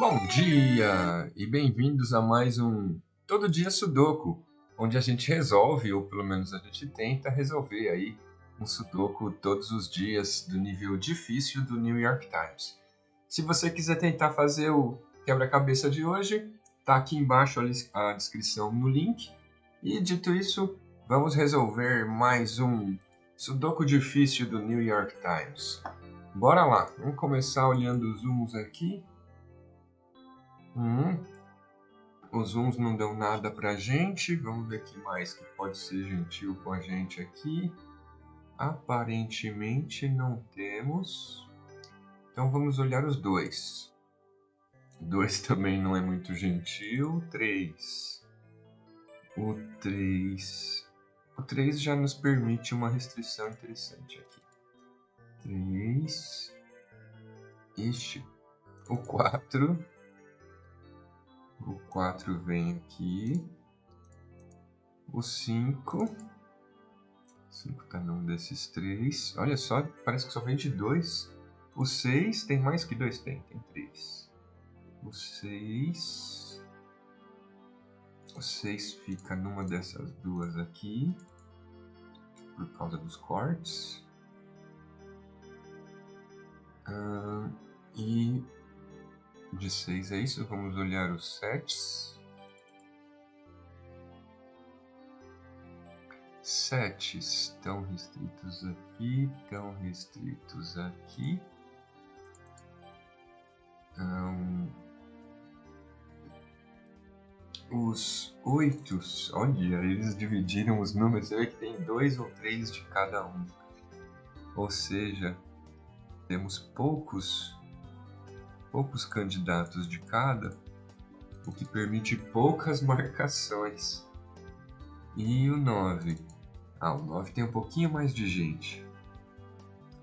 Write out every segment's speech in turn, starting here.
Bom dia e bem-vindos a mais um Todo Dia Sudoku, onde a gente resolve, ou pelo menos a gente tenta resolver aí um Sudoku todos os dias do nível difícil do New York Times. Se você quiser tentar fazer o quebra-cabeça de hoje, tá aqui embaixo a descrição no link. E dito isso, vamos resolver mais um Sudoku difícil do New York Times. Bora lá, vamos começar olhando os zooms aqui. Os zooms não dão nada pra gente. Vamos ver que mais que pode ser gentil com a gente aqui. Aparentemente não temos. Então vamos olhar os dois. O 2 também não é muito gentil. 3. O 3. O 3 já nos permite uma restrição interessante aqui. 3. Ixi. O 4. O 4 vem aqui. O 5. O 5 tá num desses 3. Olha só, parece que só vem de 2. O 6 tem mais que 2? Tem 3. O 6. O 6 fica numa dessas duas aqui. Por causa dos cortes. E de 6 é isso. Vamos olhar os 7. 7 estão restritos aqui, estão restritos aqui. Os 8, olha, eles dividiram os números, você vê que tem 2 ou 3 de cada um. Ou seja, temos poucos candidatos de cada, o que permite poucas marcações. E o 9? O 9 tem um pouquinho mais de gente.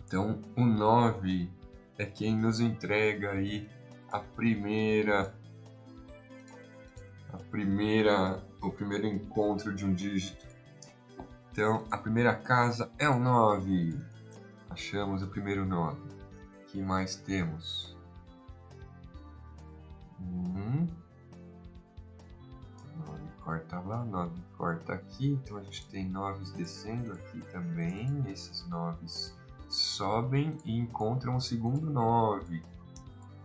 Então, o 9 é quem nos entrega aí o primeiro encontro de um dígito. Então, a primeira casa é o 9. Achamos o primeiro 9. O que mais temos? 9 corta lá, 9 corta aqui. Então, a gente tem 9 descendo aqui também. Esses 9 sobem e encontram o segundo 9.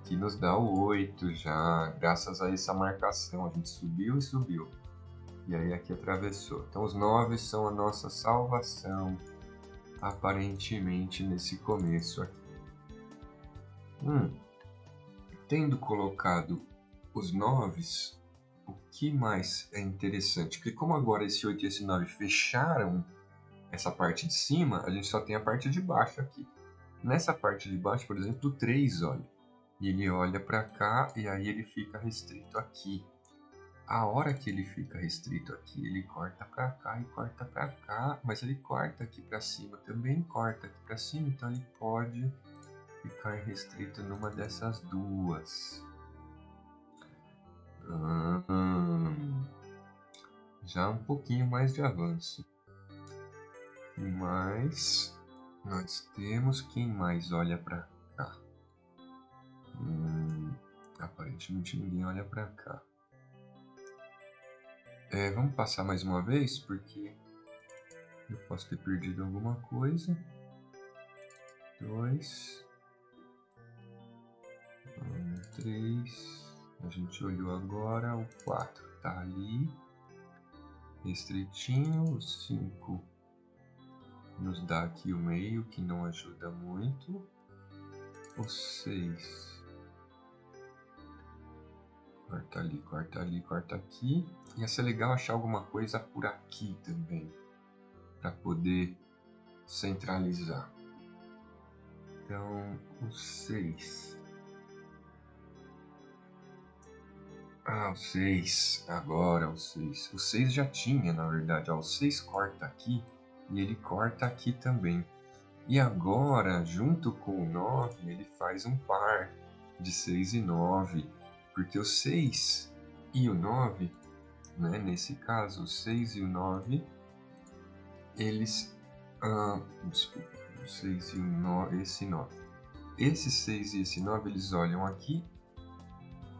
Que nos dá o 8 já, graças a essa marcação. A gente subiu e subiu. E aí aqui atravessou. Então os 9 são a nossa salvação, aparentemente, nesse começo aqui. Tendo colocado os 9, o que mais é interessante? Porque como agora esse 8 e esse 9 fecharam essa parte de cima, a gente só tem a parte de baixo aqui. Nessa parte de baixo, por exemplo, o 3, olha. E ele olha para cá e aí ele fica restrito aqui. A hora que ele fica restrito aqui, ele corta para cá e corta para cá, mas ele corta aqui para cima, também corta aqui para cima, então ele pode ficar restrito numa dessas duas. Já um pouquinho mais de avanço. Mas nós temos quem mais olha para cá. Aparentemente ninguém olha para cá. Vamos passar mais uma vez, porque eu posso ter perdido alguma coisa. 2. 3. A gente olhou agora. O 4 tá ali. Restritinho. O 5 nos dá aqui o meio, que não ajuda muito. O 6. Corta ali, corta ali, corta aqui. Ia ser legal achar alguma coisa por aqui também, para poder centralizar. Então, o 6. O 6. Agora o 6. O 6 já tinha, na verdade. O 6 corta aqui e ele corta aqui também. E agora, junto com o 9, ele faz um par de 6 e 9. Porque o 6 e o 9, né, nesse caso, o 6 e o 9, eles... desculpa, o 6 e o 9, esse 9. Esse 6 e esse 9, eles olham aqui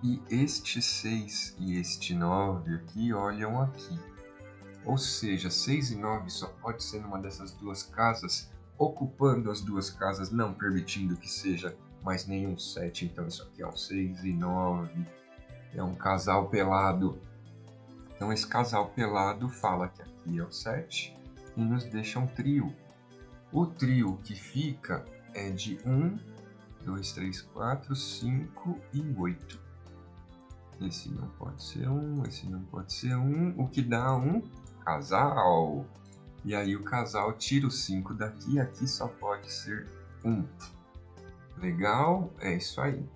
E este 6 e este 9 aqui olham aqui. Ou seja, 6 e 9 só pode ser numa dessas duas casas, ocupando as duas casas, não permitindo que seja mais nenhum 7. Então isso aqui é um 6 e 9. É um casal pelado. Então esse casal pelado fala que aqui é o 7 e nos deixa um trio. O trio que fica é de 1, 2, 3, 4, 5 e 8. Esse não pode ser 1, esse não pode ser 1, o que dá um casal. E aí o casal tira o 5 daqui, aqui só pode ser 1. Legal? É isso aí.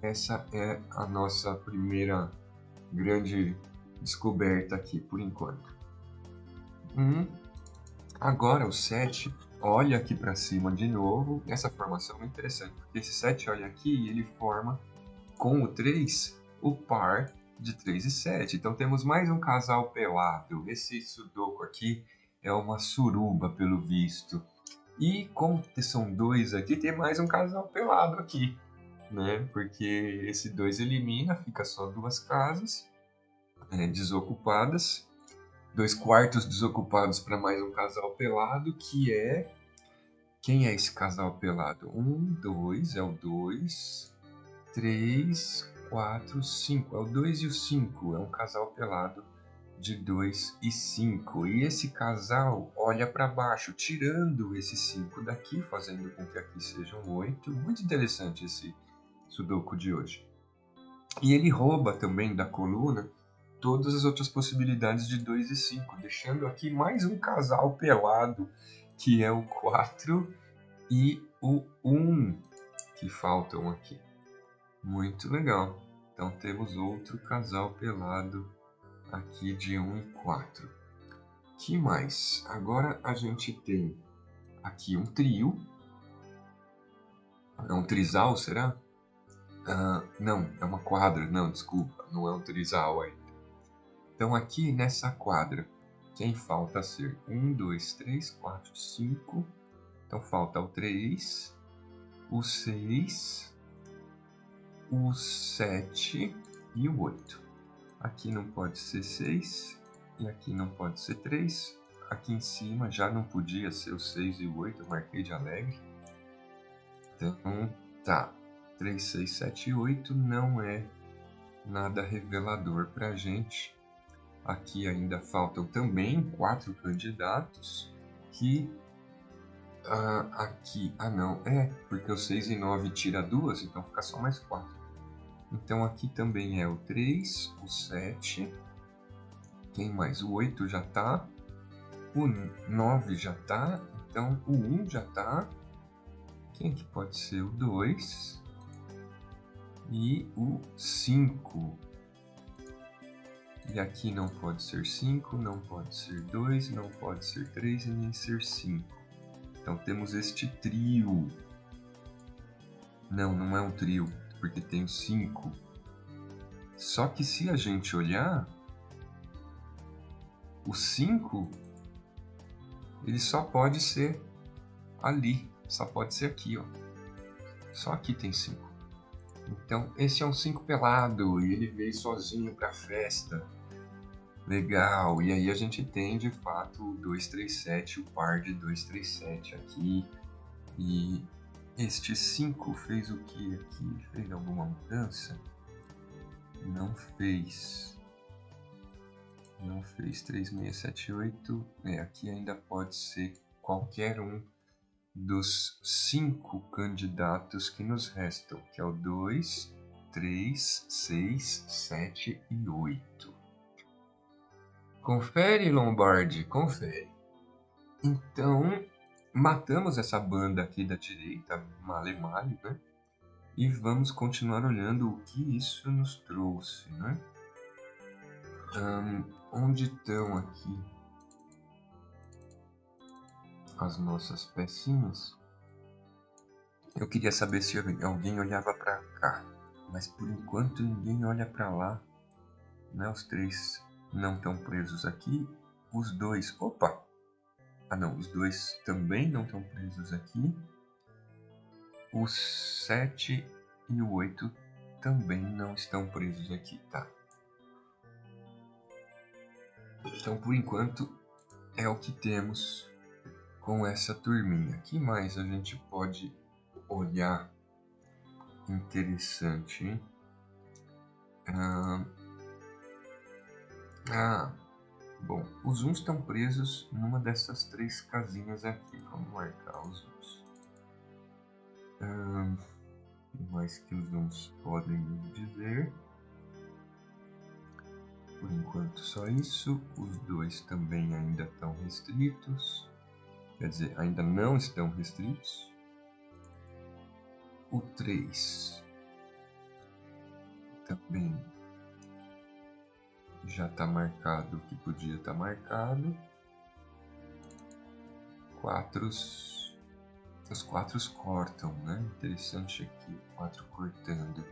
Essa é a nossa primeira grande descoberta aqui, por enquanto. Agora o 7 olha aqui para cima de novo. Essa formação é interessante, porque esse 7 olha aqui e ele forma com o 3 o par de 3 e 7. Então temos mais um casal pelado. Esse sudoku aqui é uma suruba, pelo visto. E como são dois aqui, tem mais um casal pelado aqui, né? Porque esse 2 elimina, fica só duas casas desocupadas. 2 quartos desocupados para mais um casal pelado, que é... Quem é esse casal pelado? 1, 2, é o 2, 3, 4, 5. É o 2 e o 5. É um casal pelado de 2 e 5. E esse casal olha para baixo, tirando esse 5 daqui, fazendo com que aqui sejam 8. Muito interessante esse sudoku de hoje. E ele rouba também da coluna todas as outras possibilidades de 2 e 5, deixando aqui mais um casal pelado, que é o 4 e o 1, que faltam aqui. Muito legal. Então temos outro casal pelado aqui de 1 e 4. Que mais? Agora a gente tem aqui um trio. É um trisal, será? Não, é uma quadra. Não, desculpa, não é um trisal aí. Então aqui nessa quadra, quem falta ser 1, 2, 3, 4, 5. Então falta o 3, o 6, o 7 e o 8. Aqui não pode ser 6 e aqui não pode ser 3. Aqui em cima já não podia ser o 6 e o 8, eu marquei de alegre. Então tá, 3, 6, 7 e 8 não é nada revelador pra gente. Aqui ainda faltam também 4 candidatos que aqui, não, porque o 6 e 9 tira 2, então fica só mais 4. Então aqui também é o 3, o 7, quem mais? O 8 já tá, o 9 já tá, então o 1 já tá. Quem que pode ser? O 2 e o 5. E aqui não pode ser 5, não pode ser 2, não pode ser 3 e nem ser 5. Então temos este trio. Não, não é um trio, porque tem 5. Só que se a gente olhar, o 5, ele só pode ser ali, só pode ser aqui, ó. Só aqui tem 5. Então esse é um 5 pelado e ele veio sozinho para a festa. Legal, e aí a gente tem de fato o 237, o par de 237 aqui. E este 5 fez o que aqui? Fez alguma mudança? Não fez. Não fez 3678. Aqui ainda pode ser qualquer um dos 5 candidatos que nos restam, que é o 2, 3, 6, 7 e 8. Confere, Lombardi, confere. Então, matamos essa banda aqui da direita, Male Male, né? E vamos continuar olhando o que isso nos trouxe, né? Onde estão aqui as nossas pecinhas? Eu queria saber se alguém olhava para cá, mas por enquanto ninguém olha para lá, né? Os 3 não estão presos aqui, os 2, opa! Não, os 2 também não estão presos aqui, o 7 e o 8 também não estão presos aqui, tá? Então, por enquanto, é o que temos com essa turminha. O que mais a gente pode olhar interessante, hein? Bom, os uns estão presos numa dessas 3 casinhas aqui. Vamos marcar os uns. O mais que os uns podem nos dizer. Por enquanto só isso. Os 2 também ainda estão restritos. Quer dizer, ainda não estão restritos. O 3 também já está marcado o que podia estar marcado. Os 4 cortam, né? Interessante aqui, 4 cortando.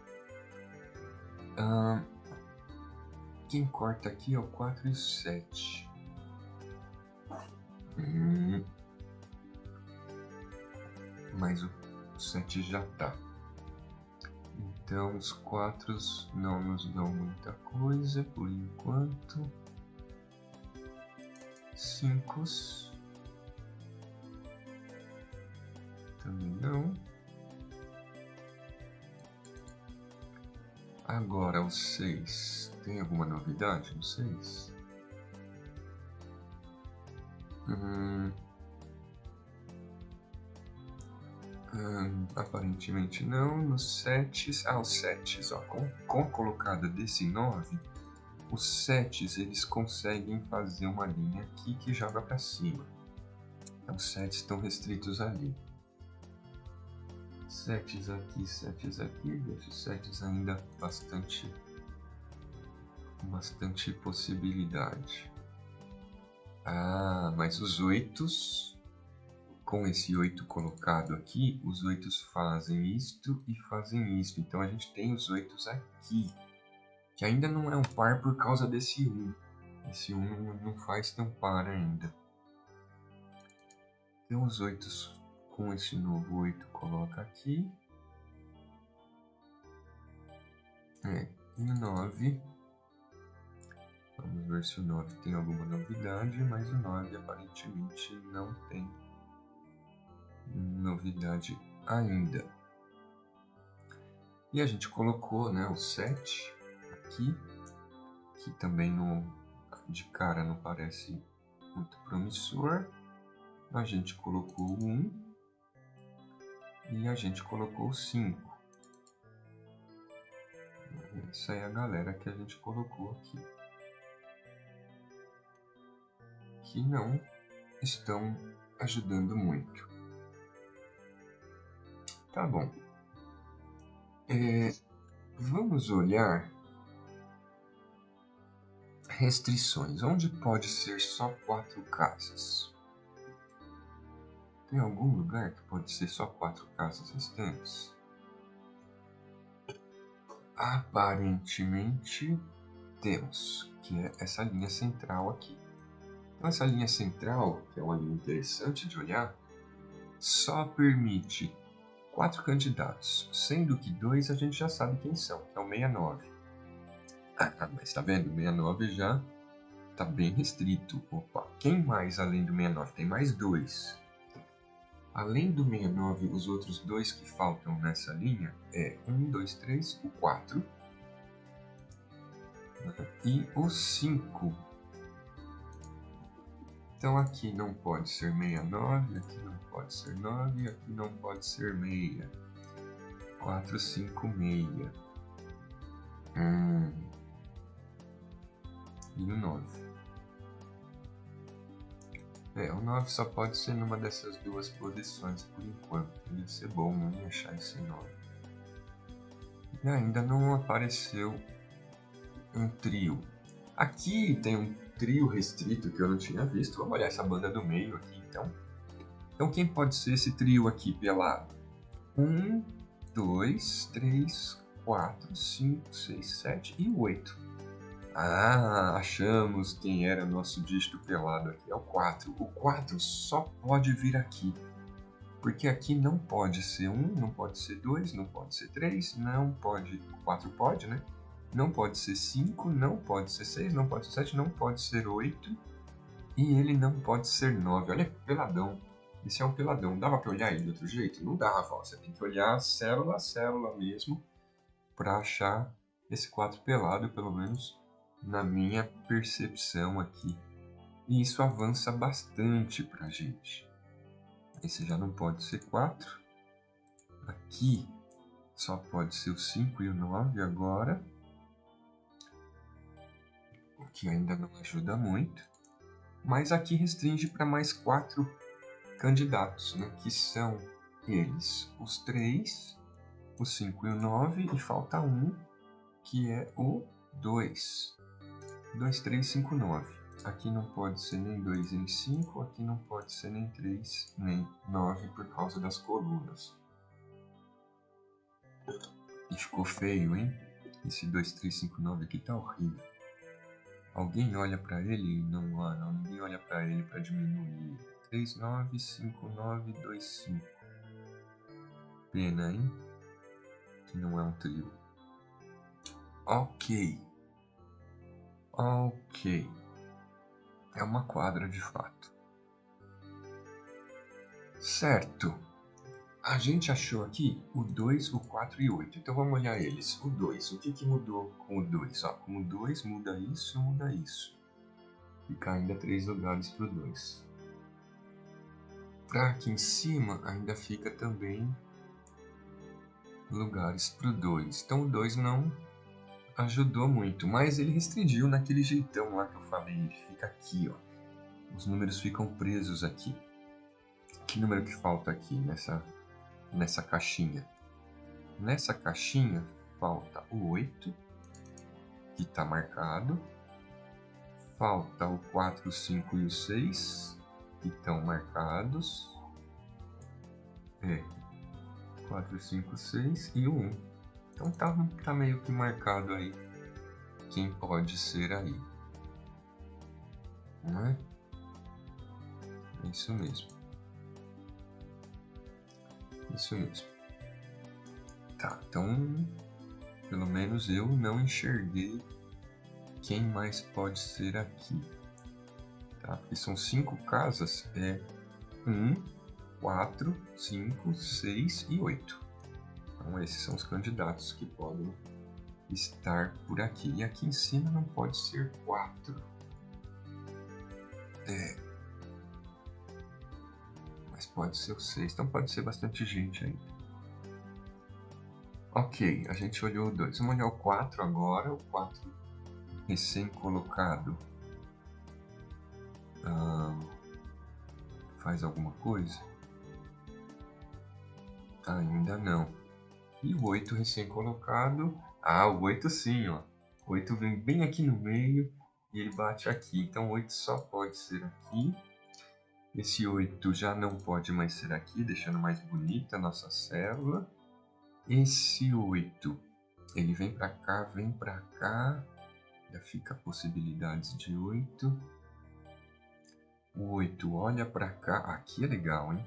Quem corta aqui é o 4 e o 7. Mas o 7 já tá. Então os 4 não nos dão muita coisa por enquanto. 5 também não. Agora o 6. Tem alguma novidade no 6? Aparentemente não. No 7, os 7, ó, com a colocada desse 9, os 7 eles conseguem fazer uma linha aqui que joga para cima. Então os 7 estão restritos ali. 7 aqui, 7 aqui, deixa os 7 ainda bastante possibilidade. Mas os 8, com esse 8 colocado aqui, os 8 fazem isto e fazem isto. Então a gente tem os 8 aqui, que ainda não é um par por causa desse 1. Esse 1 não faz tão par ainda. Então os 8 com esse novo 8 coloca aqui. E o 9. Vamos ver se o 9 tem alguma novidade, mas o 9 aparentemente não tem novidade ainda. E a gente colocou, né, o 7 aqui, que também de cara não parece muito promissor. A gente colocou o 1 e a gente colocou o 5. Essa é a galera que a gente colocou aqui, que não estão ajudando muito. Tá bom. Vamos olhar restrições. Onde pode ser só 4 casas? Tem algum lugar que pode ser só 4 casas restantes? Aparentemente temos, que é essa linha central aqui. Então essa linha central, que é uma linha interessante de olhar, só permite 4 candidatos, sendo que 2 a gente já sabe quem são, que é o 69. Mas tá vendo? O 69 já tá bem restrito. Opa, quem mais além do 69? Tem mais 2. Além do 69, os outros 2 que faltam nessa linha é 1, 2, 3, o 4 e o 5. Então aqui não pode ser 69, aqui não pode ser 9, aqui não pode ser 6. 4, 5, 6. E o 9. O 9 só pode ser numa dessas 2 posições por enquanto. Ia ser bom, não ia achar esse 9. E ainda não apareceu um trio. Aqui tem um trio restrito que eu não tinha visto. Vamos olhar essa banda do meio aqui, então. Então quem pode ser esse trio aqui pelado? 1, 2, 3, 4, 5, 6, 7 e 8. Achamos quem era nosso dígito pelado aqui. É o 4. O 4 só pode vir aqui. Porque aqui não pode ser 1, não pode ser 2, não pode ser 3, não pode... 4 pode, né? Não pode ser 5, não pode ser 6, não pode ser 7, não pode ser 8. E ele não pode ser 9. Olha que peladão. Esse é um peladão. Dava para olhar ele de outro jeito? Não dava. Ó. Você tem que olhar célula a célula mesmo para achar esse 4 pelado, pelo menos na minha percepção aqui. E isso avança bastante para a gente. Esse já não pode ser 4. Aqui só pode ser o 5 e o 9 agora. O que ainda não ajuda muito. Mas aqui restringe para mais 4 candidatos, né? Que são eles, os 3, o 5 e o 9, e falta um, que é o 2. 2, 3, 5, 9. Aqui não pode ser nem 2 nem 5, aqui não pode ser nem 3 nem 9 por causa das colunas. E ficou feio, hein? Esse 2, 3, 5, 9 aqui tá horrível. Alguém olha para ele? Não, ninguém olha para ele para diminuir. 3, 9, 5, 9, 2, 5. Pena, hein? Que não é um trio. Ok. É uma quadra de fato. Certo. A gente achou aqui o 2, o 4 e o 8. Então vamos olhar eles. O 2. O que mudou com o 2? Com o 2 muda isso, muda isso. Fica ainda 3 lugares para o 2. Para aqui em cima ainda fica também lugares para o 2. Então o 2 não ajudou muito, mas ele restringiu naquele jeitão lá que eu falei. Ele fica aqui, ó. Os números ficam presos aqui. Que número que falta aqui nessa caixinha? Nessa caixinha falta o 8, que está marcado. Falta o 4, o 5 e o 6, que estão marcados. 4, 5, 6 e o 1. Então tá meio que marcado aí quem pode ser aí. Não é? É isso mesmo. Isso mesmo. Tá, então pelo menos eu não enxerguei quem mais pode ser aqui. Tá? Porque são 5 casas, 1, 4, 5, 6 e 8. Então esses são os candidatos que podem estar por aqui. E aqui em cima não pode ser 4. Mas pode ser o 6, então pode ser bastante gente ainda. Ok, a gente olhou o 2. Vamos olhar o 4 agora. O 4 recém-colocado. Faz alguma coisa? Ainda não. E o 8 recém-colocado. O 8 sim, ó. O 8 vem bem aqui no meio e ele bate aqui. Então o 8 só pode ser aqui. Esse 8 já não pode mais ser aqui, deixando mais bonita a nossa célula. Esse 8, ele vem para cá. Já fica possibilidades de 8. O 8 olha para cá. Aqui é legal, hein?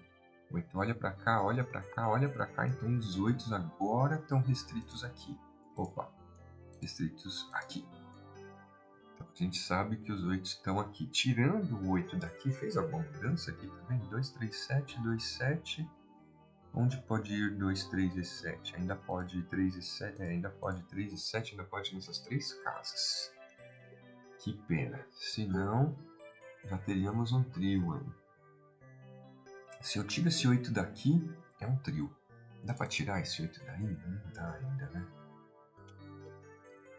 O 8 olha para cá, olha para cá, olha para cá. Então os 8 agora estão restritos aqui. Opa, restritos aqui. Então a gente sabe que os 8 estão aqui. Tirando o 8 daqui, fez alguma mudança aqui também? 2, 3, 7, 2, 7. Onde pode ir 2, 3 e 7? Ainda pode ir 3 e 7, ainda pode 3 e 7, ainda pode ir nessas 3 casas. Que pena. Se não, já teríamos um trio aí. Se eu tiro esse 8 daqui, é um trio. Dá pra tirar esse 8 daí? Não dá ainda, né?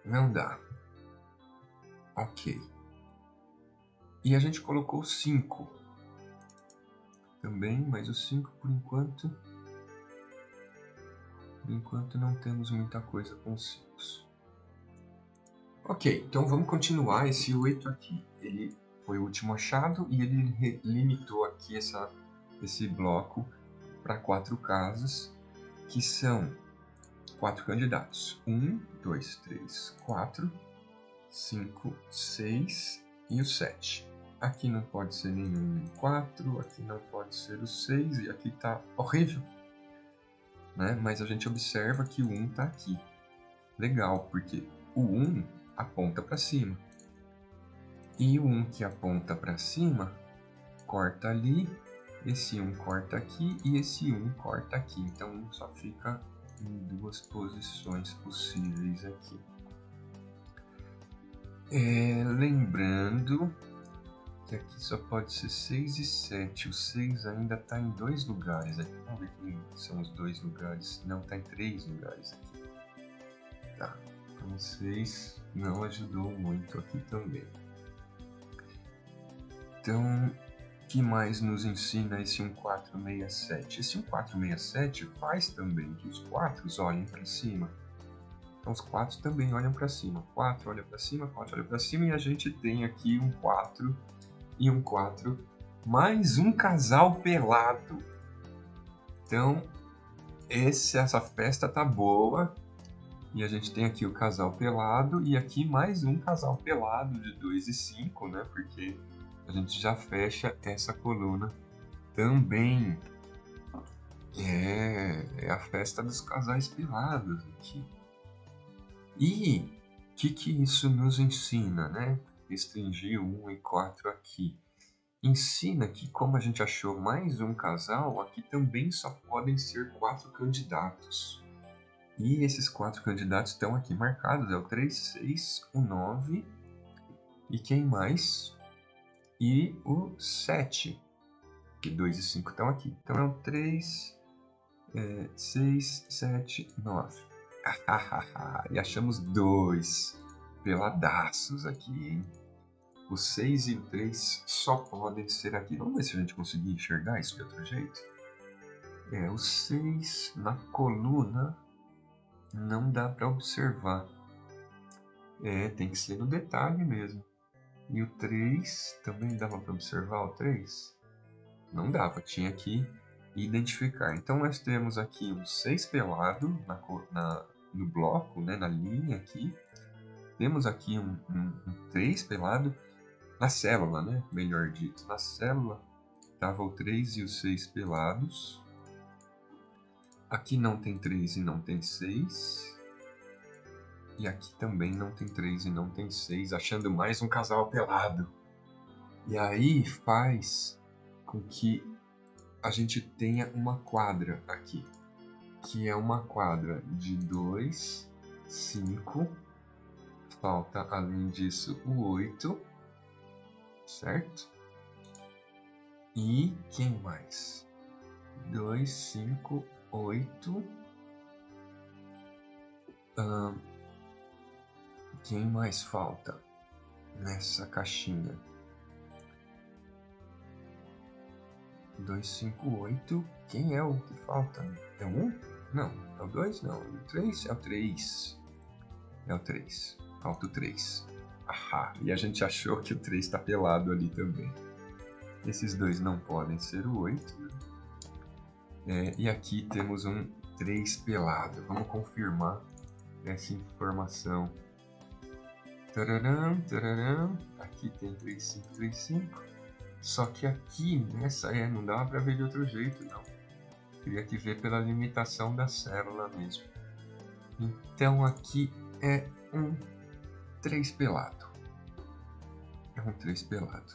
Não dá. Ok. E a gente colocou 5. Também, mas o 5 por enquanto... Por enquanto não temos muita coisa com 5. Ok, então vamos continuar. Esse 8 aqui, ele foi o último achado e ele limitou aqui esse bloco para 4 casas, que são 4 candidatos. 1, 2, 3, 4, 5, 6 e o 7. Aqui não pode ser nenhum 4, aqui não pode ser o 6 e aqui tá horrível, né? Mas a gente observa que o 1 tá aqui. Legal, porque o 1 aponta para cima. E o 1 que aponta para cima corta ali, esse 1 corta aqui e esse 1 corta aqui. Então 1 só fica em duas posições possíveis aqui. Lembrando que aqui só pode ser 6 e 7. O 6 ainda está em 2 lugares aqui. Vamos ver quem são os 2 lugares. Não, está em 3 lugares aqui. Tá. Então o 6 não ajudou muito aqui também. Então, o que mais nos ensina esse 1467? Esse 1467 faz também que os 4 olhem para cima. Então os 4 também olham para cima. 4 olha para cima, 4 olha para cima e a gente tem aqui um 4 e um 4, mais um casal pelado. Então, essa festa tá boa. E a gente tem aqui o casal pelado e aqui mais um casal pelado de 2 e 5, né? Porque a gente já fecha essa coluna também. É a festa dos casais pelados aqui. E o que isso nos ensina, né? Restringir 1 e 4 aqui. Ensina que, como a gente achou mais um casal, aqui também só podem ser 4 candidatos. E esses 4 candidatos estão aqui marcados, é o 3, 6, o 9 e quem mais? E o 7, que 2 e 5 estão aqui. Então é o 3, 6, 7, 9. E achamos 2 peladaços aqui, hein? O 6 e o 3 só podem ser aqui. Vamos ver se a gente conseguir enxergar isso de outro jeito. O 6 na coluna não dá para observar. Tem que ser no detalhe mesmo. E o 3 também dava para observar o 3? Não dava, tinha que identificar. Então nós temos aqui um 6 pelado no bloco, né, na linha aqui. Temos aqui um 3 pelado na célula, né? Melhor dito, na célula estava o 3 e o 6 pelados. Aqui não tem 3 e não tem 6. E aqui também não tem 3 e não tem 6, achando mais um casal pelado. E aí faz com que a gente tenha uma quadra aqui, que é uma quadra de 2, 5, falta além disso o 8, certo? E quem mais? 2, 5, 8. Quem mais falta nessa caixinha? 2, 5, 8. Quem é o que falta? É o 1? Não. É o 2? Não. É o 3? É o 3. É o 3. Falta o 3. Ahá. E a gente achou que o 3 está pelado ali também. Esses dois não podem ser o 8. Né? E aqui temos um 3 pelado. Vamos confirmar essa informação. Tararam, tararam. Aqui tem 3, 5, 3, 5. Só que aqui nessa não dava para ver de outro jeito, não. Teria que ver pela limitação da célula mesmo. Então aqui é um 3 pelado. É um 3 pelado.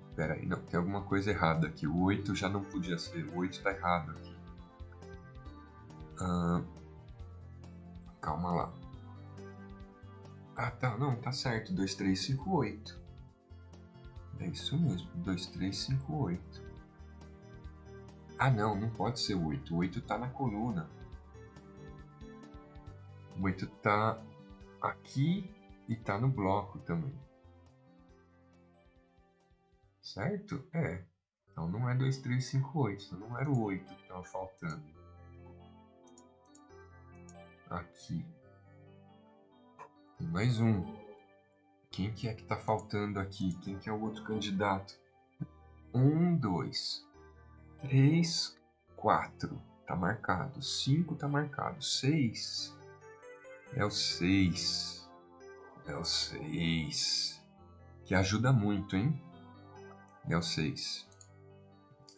Espera aí, não, tem alguma coisa errada aqui. O 8 já não podia ser. O 8 está errado aqui. Calma lá. Ah, tá, não, tá certo. 2, 3, 5, 8. É isso mesmo. 2, 3, 5, 8. Ah, não pode ser o 8. O 8 tá na coluna. O 8 tá aqui e tá no bloco também. Certo? Então não é 2, 3, 5, 8. Então não era o 8 que estava faltando. Aqui. Tem mais um. Quem que é que tá faltando aqui? Quem que é o outro candidato? 1, 2, 3, 4. Tá marcado. 5 tá marcado. 6. É o 6. É o 6. que ajuda muito, hein? É o 6.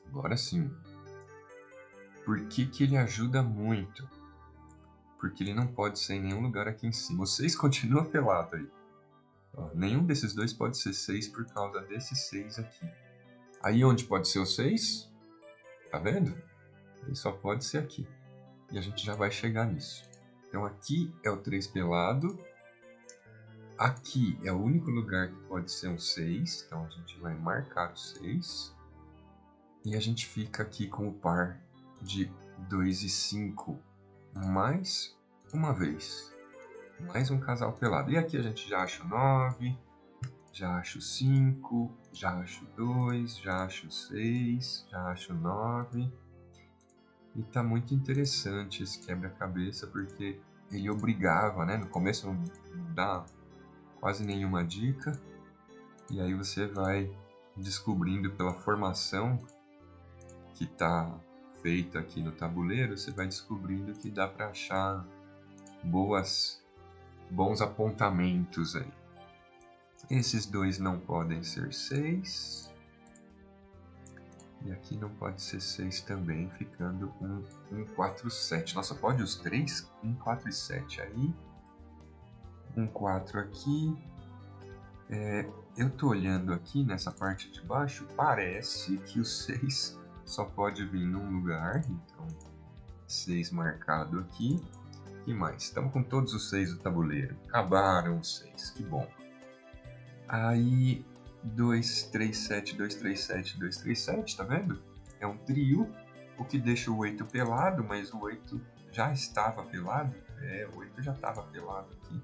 Agora sim. Por que que ele ajuda muito? Porque ele não pode ser em nenhum lugar aqui em cima. O 6 continua pelado aí. Ó, nenhum desses dois pode ser 6 por causa desse 6 aqui. Aí onde pode ser o 6? Tá vendo? Ele só pode ser aqui. E a gente já vai chegar nisso. Então aqui é o 3 pelado. Aqui é o único lugar que pode ser um 6. Então a gente vai marcar o 6. E a gente fica aqui com o par de 2 e 5. Mais uma vez. Mais um casal pelado. E aqui a gente já acha o 9. Já acho 5. Já acho 2. Já acho 6. Já acho 9. E tá muito interessante esse quebra-cabeça, porque ele obrigava, né? No começo não dá quase nenhuma dica, e aí você vai descobrindo pela formação que tá feita aqui no tabuleiro, você vai descobrindo que dá para achar bons apontamentos aí. Esses dois não podem ser 6. E aqui não pode ser 6 também, ficando um 1, 4, 7. Nossa, pode os 3? 1, 4 e 7 aí. 1, 4 aqui. Eu tô olhando aqui nessa parte de baixo, parece que o 6 só pode vir num lugar. Então, 6 marcado aqui. O que mais? Estamos com todos os 6 do tabuleiro. Acabaram os 6, que bom. Aí... 2, 3, 7, 2, 3, 7, 2, 3, 7, tá vendo? É um trio, o que deixa o 8 pelado, mas o 8 já estava pelado. O 8 já estava pelado aqui.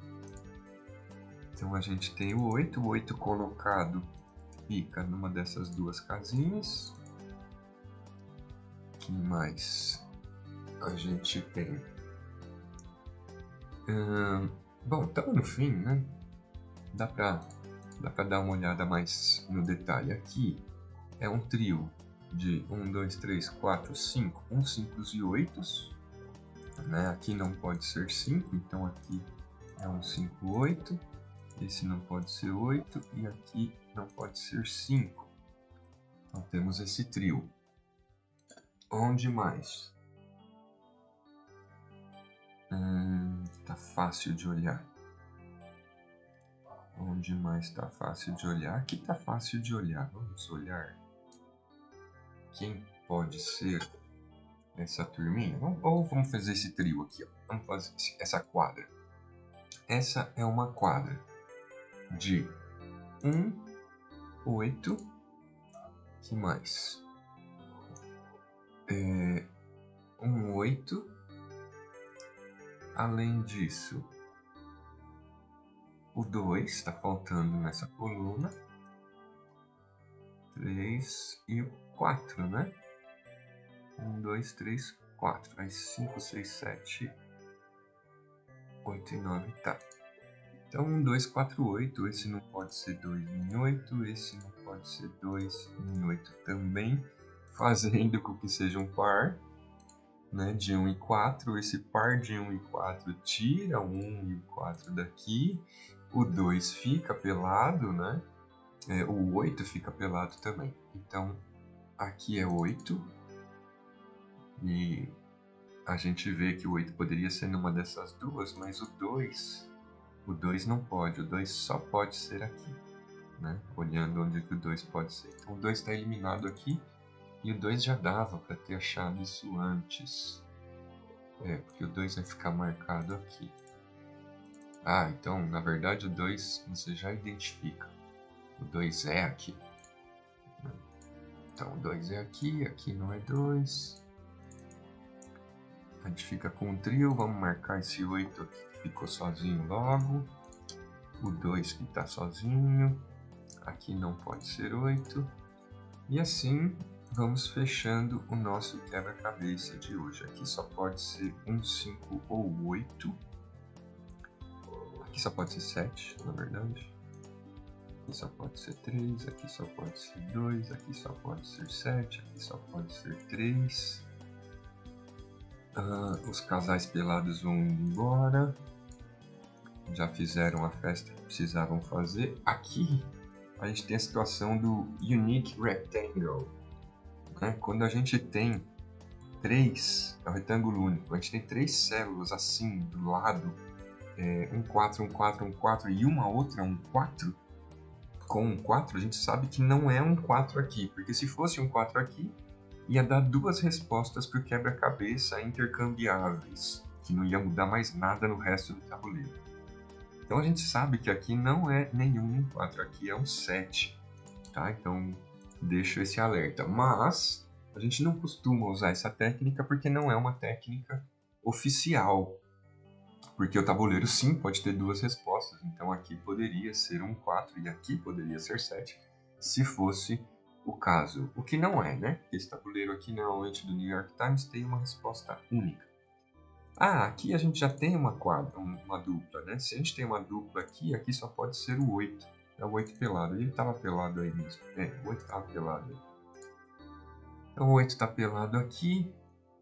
Então a gente tem o 8 colocado fica numa dessas duas casinhas. O que mais a gente tem? Bom, estamos no fim, né? Dá pra dar uma olhada mais no detalhe. Aqui é um trio de 1, 2, 3, 4, 5. 1, 5 e 8. Né? Aqui não pode ser 5, então aqui é um 5, 8. Esse não pode ser 8 e aqui não pode ser 5. Então temos esse trio. Onde mais? Tá fácil de olhar. Onde mais tá fácil de olhar? Aqui tá fácil de olhar. Vamos olhar. Quem pode ser essa turminha? Ou vamos fazer esse trio aqui. Ó. Vamos fazer essa quadra. Essa é uma quadra de 1, 8. Que mais? 1, 8. Além disso, o 2 está faltando nessa coluna. 3 e o 4, né? 1, 2, 3, 4. Aí 5, 6, 7, 8 e 9, tá. Então 1, 2, 4, 8. Esse não pode ser 2 em 8. Esse não pode ser 2 em 8 também. Fazendo com que seja um par, né, de 1 e 4. Esse par de 1 e 4 tira o 1 e o 4 daqui. O 2 fica pelado, né? O 8 fica pelado também. Então, aqui é 8. E a gente vê que o 8 poderia ser numa dessas duas, mas o 2 não pode. O 2 só pode ser aqui, né? Olhando onde que o 2 pode ser. Então, o 2 está eliminado aqui. E o 2 já dava para ter achado isso antes. Porque o 2 vai ficar marcado aqui. Ah, então, na verdade, o 2 você já identifica. O 2 é aqui. Então, o 2 é aqui, aqui não é 2. A gente fica com um trio, vamos marcar esse 8 aqui que ficou sozinho logo. O 2 que está sozinho. Aqui não pode ser 8. E assim, vamos fechando o nosso quebra-cabeça de hoje. Aqui só pode ser 1, 5 ou 8. Aqui só pode ser 7, na verdade. Aqui só pode ser 3, aqui só pode ser 2, aqui só pode ser 7, aqui só pode ser 3. Os casais pelados vão indo embora. Já fizeram a festa que precisavam fazer. Aqui a gente tem a situação do Unique Rectangle, né? Quando a gente tem é um retângulo único, a gente tem 3 células assim, do lado, um 4, um 4, um 4 e uma outra um 4, com um 4 a gente sabe que não é um 4 aqui, porque se fosse um 4 aqui, ia dar 2 respostas para o quebra-cabeça intercambiáveis, que não ia mudar mais nada no resto do tabuleiro. Então a gente sabe que aqui não é nenhum 4, aqui é um 7, tá? Então deixo esse alerta. Mas a gente não costuma usar essa técnica porque não é uma técnica oficial. Porque o tabuleiro sim pode ter 2 respostas, então aqui poderia ser um 4 e aqui poderia ser 7, se fosse o caso. O que não é, né? Esse tabuleiro aqui normalmente do New York Times tem uma resposta única. Ah, aqui a gente já tem uma dupla, né? Se a gente tem uma dupla aqui, aqui só pode ser o 8. É o 8 pelado. Ele estava pelado aí mesmo. O 8 estava pelado aí. Então o 8 está pelado aqui.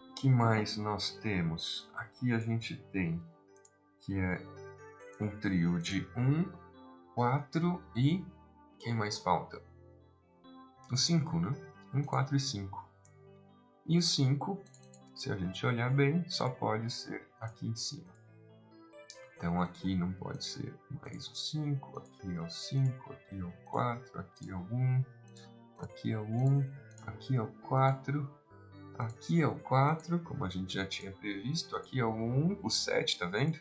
O que mais nós temos? Aqui a gente tem que é um trio de 1, 4 e... quem mais falta? O 5, né? 1, 4 e 5. E o 5, se a gente olhar bem, só pode ser aqui em cima. Então aqui não pode ser mais o 5, aqui é o 5, aqui é o 4, aqui é o 1, aqui é o 1, aqui é o 4, aqui é o 4, como a gente já tinha previsto, aqui é o 1, o 7, tá vendo?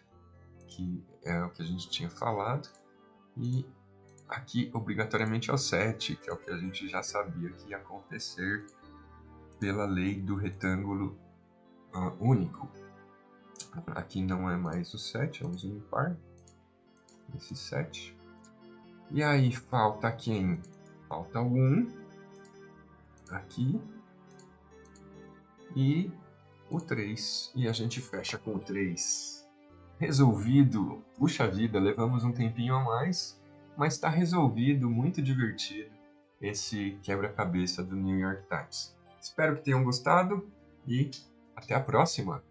Que é o que a gente tinha falado. E aqui obrigatoriamente é o 7, que é o que a gente já sabia que ia acontecer pela lei do retângulo único. Aqui não é mais o 7, é um ímpar. Esse 7. E aí falta quem? Falta o 1 aqui e o 3. E a gente fecha com o 3. Resolvido. Puxa vida, levamos um tempinho a mais, mas está resolvido, muito divertido esse quebra-cabeça do New York Times. Espero que tenham gostado e até a próxima!